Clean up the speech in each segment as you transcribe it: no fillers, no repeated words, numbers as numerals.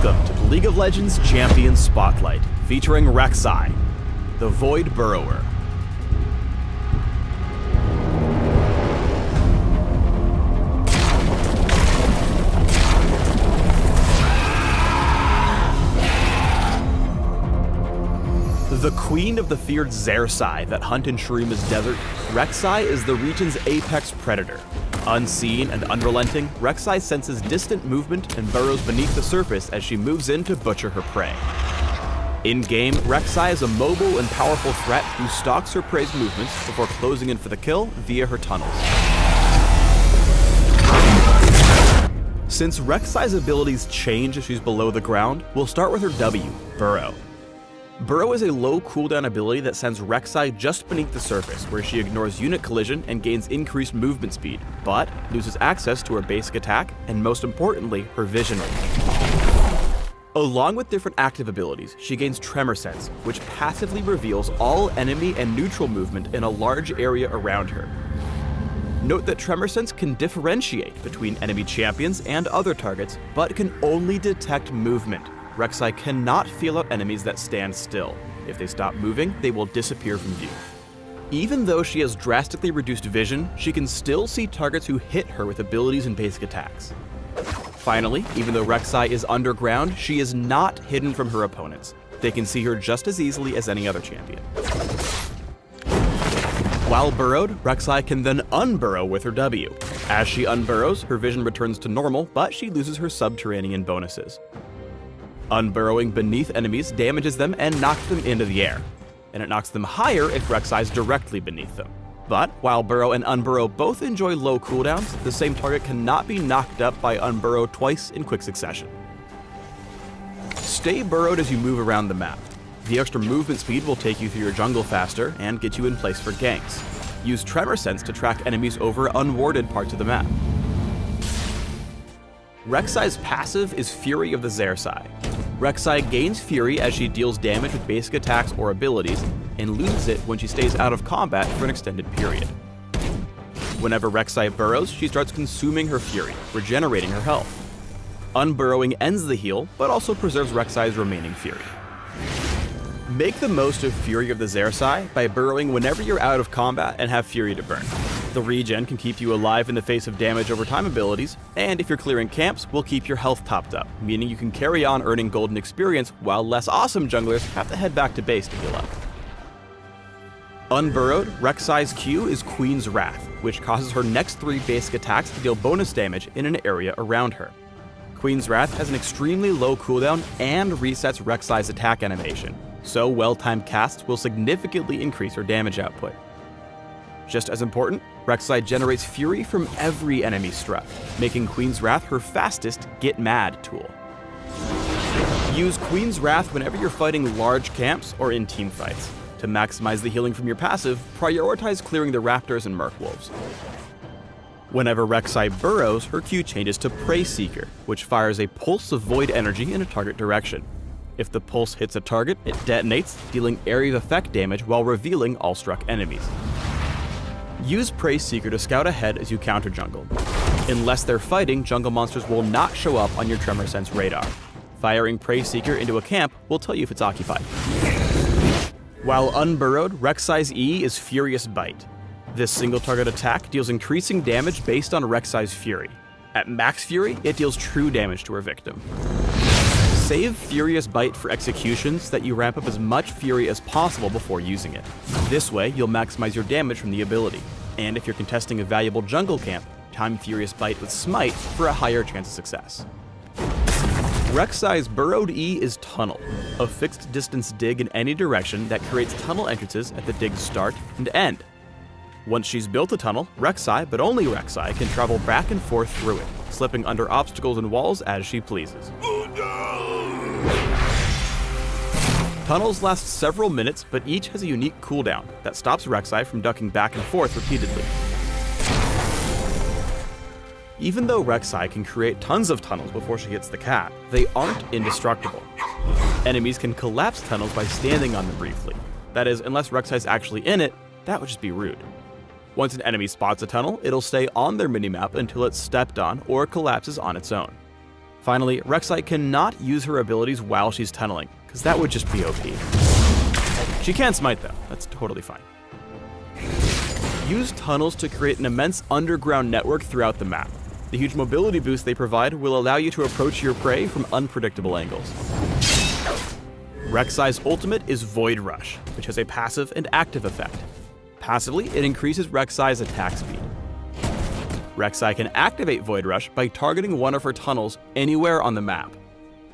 Welcome to the League of Legends Champion Spotlight, featuring Rek'Sai, the Void Burrower. The queen of the feared Rek'Sai that hunt in Shurima's desert, Rek'Sai is the region's apex predator. Unseen and unrelenting, Rek'Sai senses distant movement and burrows beneath the surface as she moves in to butcher her prey. In-game, Rek'Sai is a mobile and powerful threat who stalks her prey's movements before closing in for the kill via her tunnels. Since Rek'Sai's abilities change as she's below the ground, we'll start with her W, Burrow. Burrow is a low cooldown ability that sends Rek'Sai just beneath the surface, where she ignores unit collision and gains increased movement speed, but loses access to her basic attack and, most importantly, her vision range. Along with different active abilities, she gains Tremor Sense, which passively reveals all enemy and neutral movement in a large area around her. Note that Tremor Sense can differentiate between enemy champions and other targets, but can only detect movement. Rek'Sai cannot feel out enemies that stand still. If they stop moving, they will disappear from view. Even though she has drastically reduced vision, she can still see targets who hit her with abilities and basic attacks. Finally, even though Rek'Sai is underground, she is not hidden from her opponents. They can see her just as easily as any other champion. While burrowed, Rek'Sai can then unburrow with her W. As she unburrows, her vision returns to normal, but she loses her subterranean bonuses. Unburrowing beneath enemies damages them and knocks them into the air, and it knocks them higher if Rek'Sai is directly beneath them. But while burrow and unburrow both enjoy low cooldowns, the same target cannot be knocked up by unburrow twice in quick succession. Stay burrowed as you move around the map. The extra movement speed will take you through your jungle faster and get you in place for ganks. Use Tremor Sense to track enemies over unwarded parts of the map. Rek'Sai's passive is Fury of the Rek'Sai. Rek'Sai gains Fury as she deals damage with basic attacks or abilities, and loses it when she stays out of combat for an extended period. Whenever Rek'Sai burrows, she starts consuming her Fury, regenerating her health. Unburrowing ends the heal, but also preserves Rek'Sai's remaining Fury. Make the most of Fury of the Rek'Sai by burrowing whenever you're out of combat and have Fury to burn. The regen can keep you alive in the face of damage over time abilities, and if you're clearing camps, will keep your health topped up, meaning you can carry on earning golden experience while less awesome junglers have to head back to base to heal up. Unburrowed, Rek'Sai's Q is Queen's Wrath, which causes her next 3 basic attacks to deal bonus damage in an area around her. Queen's Wrath has an extremely low cooldown and resets Rek'Sai's attack animation, so well-timed casts will significantly increase her damage output. Just as important, Rek'Sai generates Fury from every enemy struck, making Queen's Wrath her fastest Get Mad tool. Use Queen's Wrath whenever you're fighting large camps or in teamfights. To maximize the healing from your passive, prioritize clearing the Raptors and Mercwolves. Whenever Rek'Sai burrows, her Q changes to Prey Seeker, which fires a pulse of void energy in a target direction. If the pulse hits a target, it detonates, dealing area of effect damage while revealing all struck enemies. Use Prey Seeker to scout ahead as you counter jungle. Unless they're fighting, jungle monsters will not show up on your Tremor Sense radar. Firing Prey Seeker into a camp will tell you if it's occupied. While unburrowed, Rek'Sai's E is Furious Bite. This single target attack deals increasing damage based on Rek'Sai's Fury. At max Fury, it deals true damage to her victim. Save Furious Bite for executions so that you ramp up as much Fury as possible before using it. This way, you'll maximize your damage from the ability. And if you're contesting a valuable jungle camp, time Furious Bite with Smite for a higher chance of success. Rek'Sai's burrowed E is Tunnel, a fixed distance dig in any direction that creates tunnel entrances at the dig's start and end. Once she's built a tunnel, Rek'Sai, but only Rek'Sai, can travel back and forth through it, slipping under obstacles and walls as she pleases. Tunnels last several minutes, but each has a unique cooldown that stops Rek'Sai from ducking back and forth repeatedly. Even though Rek'Sai can create tons of tunnels before she hits the cap, they aren't indestructible. Enemies can collapse tunnels by standing on them briefly. That is, unless Rek'Sai's actually in it, that would just be rude. Once an enemy spots a tunnel, it'll stay on their minimap until it's stepped on or collapses on its own. Finally, Rek'Sai cannot use her abilities while she's tunneling, because that would just be OP. She can smite though, that's totally fine. Use tunnels to create an immense underground network throughout the map. The huge mobility boost they provide will allow you to approach your prey from unpredictable angles. Rek'Sai's ultimate is Void Rush, which has a passive and active effect. Passively, it increases Rek'Sai's attack speed. Rek'Sai can activate Void Rush by targeting one of her tunnels anywhere on the map.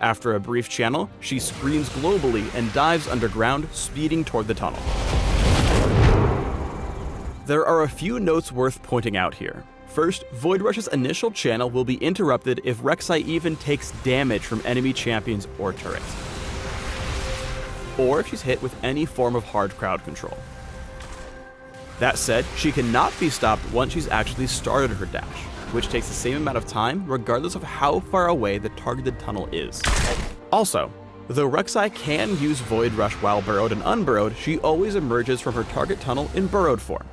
After a brief channel, she screams globally and dives underground, speeding toward the tunnel. There are a few notes worth pointing out here. First, Void Rush's initial channel will be interrupted if Rek'Sai even takes damage from enemy champions or turrets, or if she's hit with any form of hard crowd control. That said, she cannot be stopped once she's actually started her dash, which takes the same amount of time regardless of how far away the targeted tunnel is. Also, though Rek'Sai can use Void Rush while burrowed and unburrowed, she always emerges from her target tunnel in burrowed form.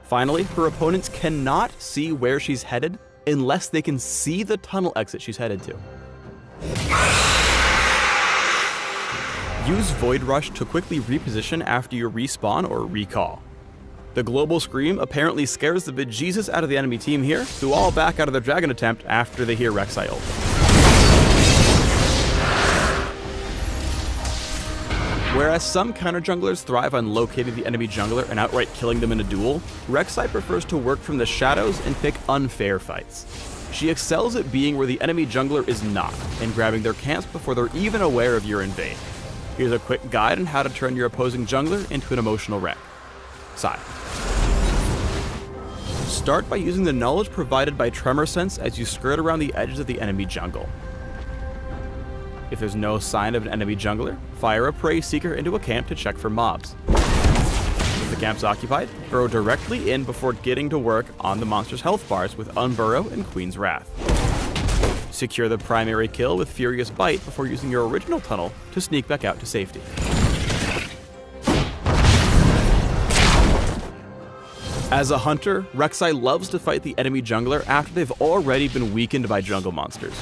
Finally, her opponents cannot see where she's headed unless they can see the tunnel exit she's headed to. Use Void Rush to quickly reposition after you respawn or recall. The global scream apparently scares the bejesus out of the enemy team here, who all back out of their dragon attempt after they hear Rek'Sai ult. Whereas some counter junglers thrive on locating the enemy jungler and outright killing them in a duel, Rek'Sai prefers to work from the shadows and pick unfair fights. She excels at being where the enemy jungler is not, and grabbing their camps before they're even aware of your invade. Here's a quick guide on how to turn your opposing jungler into an emotional wreck. Rek'Sai. Start by using the knowledge provided by Tremor Sense as you skirt around the edges of the enemy jungle. If there's no sign of an enemy jungler, fire a Prey Seeker into a camp to check for mobs. If the camp's occupied, burrow directly in before getting to work on the monster's health bars with Unburrow and Queen's Wrath. Secure the primary kill with Furious Bite before using your original tunnel to sneak back out to safety. As a hunter, Rek'Sai loves to fight the enemy jungler after they've already been weakened by jungle monsters.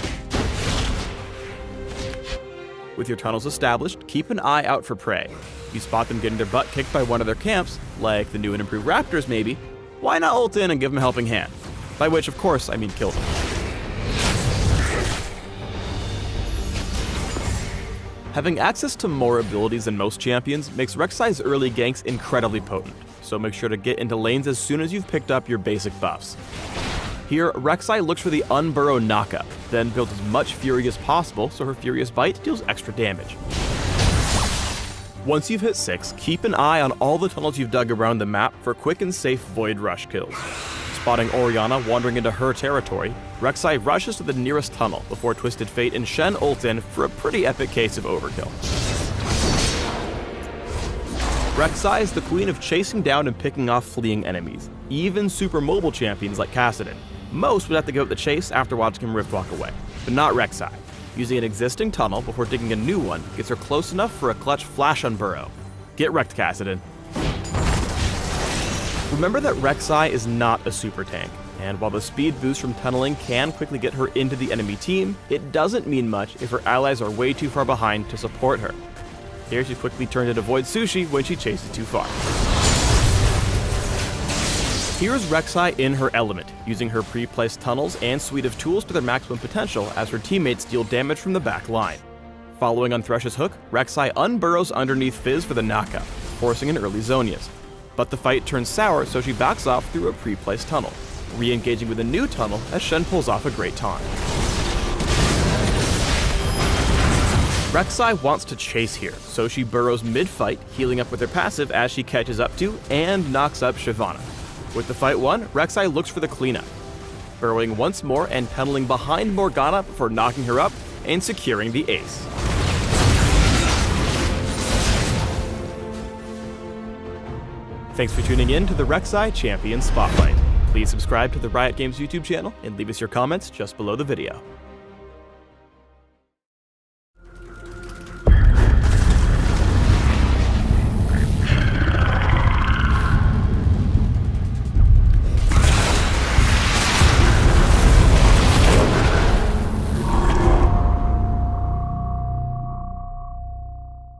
With your tunnels established, keep an eye out for prey. If you spot them getting their butt kicked by one of their camps, like the new and improved raptors maybe, why not ult in and give them a helping hand? By which, of course, I mean kill them. Having access to more abilities than most champions makes Rek'Sai's early ganks incredibly potent, so make sure to get into lanes as soon as you've picked up your basic buffs. Here, Rek'Sai looks for the Unburrow knockup, then builds as much Fury as possible so her Furious Bite deals extra damage. Once you've hit 6, keep an eye on all the tunnels you've dug around the map for quick and safe Void Rush kills. Spotting Orianna wandering into her territory, Rek'Sai rushes to the nearest tunnel before Twisted Fate and Shen ult in for a pretty epic case of overkill. Rek'Sai is the queen of chasing down and picking off fleeing enemies, even super mobile champions like Kassadin. Most would have to give up the chase after watching him Rift walk away, but not Rek'Sai. Using an existing tunnel before digging a new one gets her close enough for a clutch flash on Burrow. Get wrecked, Kassadin. Remember that Rek'Sai is not a super tank, and while the speed boost from tunneling can quickly get her into the enemy team, it doesn't mean much if her allies are way too far behind to support her. Here she quickly turns into Void Sushi when she chases too far. Here's Rek'Sai in her element, using her pre-placed tunnels and suite of tools to their maximum potential as her teammates deal damage from the back line. Following on Thresh's hook, Rek'Sai unburrows underneath Fizz for the knockup, forcing an early Zhonya's. But the fight turns sour, so she backs off through a pre-placed tunnel, re-engaging with a new tunnel as Shen pulls off a great taunt. Rek'Sai wants to chase here, so she burrows mid-fight, healing up with her passive as she catches up to and knocks up Shyvana. With the fight won, Rek'Sai looks for the cleanup, burrowing once more and tunneling behind Morgana before knocking her up and securing the ace. Thanks for tuning in to the Rek'Sai Champion Spotlight. Please subscribe to the Riot Games YouTube channel and leave us your comments just below the video.